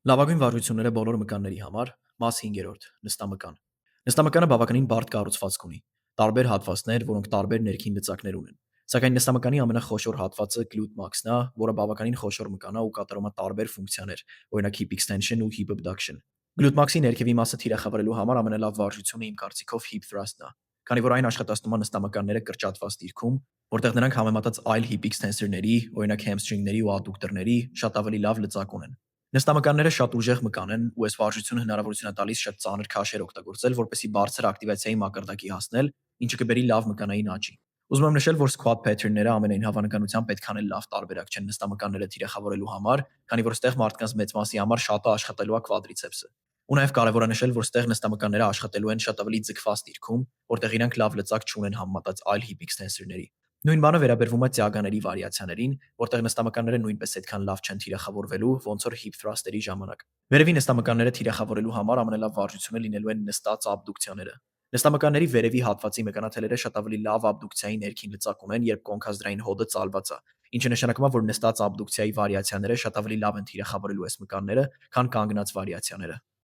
Լավագույն վարժությունները բոլոր մկանների համար։ Մաս 5-րդ. Նստամկան։ Նստամկանը բավականին բարդ կառուցվածք ունի։ Տարբեր հատվածներ, որոնք տարբեր ներքին լծակներ ունեն։ Սակայն նստամկանի ամենախոշոր հատվածը glute maxն է, որը բավականին խոշոր մկան է ու կատարում է տարբեր ֆունկցիաներ, օրինակ hip extension ու hip abduction։ Glute maxի ներքևի մասը թիրախավորելու համար ամենալավ վարժությունը իմ կարծիքով hip thrust-ն է, քանի որ այն աշխատացնում է նստամկանները կրճատված դիրքում, որտեղ նրանք համեմատած այլ hip extensor-ների, օրինակ hamstring-ների ու adductor-ների, շատ ավելի լավ լծակ ունեն։ Նստամկանները շատ ուժեղ մկան են, ու այս վարժությունը հնարավորություն է տալիս շատ ծանր քաշեր օգտագործել, որպեսզի բարձր ակտիվացիայի մակարդակի հասնել, ինչը կբերի լավ մկանային աճի։ Ուզում եմ նշել, որ squat pattern-ները ամենայն հավանականությամբ պետք է անել լավ տարբերակ չեն նստամկանները թիրախավորելու համար, քանի որ ստեղ մարդկանց մեծ մասի համար շատը աշխատելու է quadriceps-ը։ Ու նաև կարևոր է նշել, որ ստեղ նստամկանները աշխատելու են շատ ավելի ձգված դիրքում, որտեղ իրանք լավ լծակ չունեն համեմատած այլ hip extensor-ների։ Նույն բանը վերաբերվում է ծիագաների վարիացիաներին, որտեղ նստամկանները նույնպես այդքան լավ չեն թիրախավորվելու, ոնց որ hip thrust-երի ժամանակ։ Վերևի նստամկանները թիրախավորելու համար ամենալավ վարժությունը լինելու են նստած աբդուկցիաները։ Նստամկանների վերևի հատվածի մկանաթելերը շատ ավելի լավ աբդուկցիայի ներքին լծակ ունեն, երբ կոնքազդրային հոդը ծալված է, ինչը նշանակում է, որ նստած աբդուկցիայի վարիացիաները շատ ավելի լավ են թիրախավորելու այս մկանները, քան կանգնած վարիացիաները։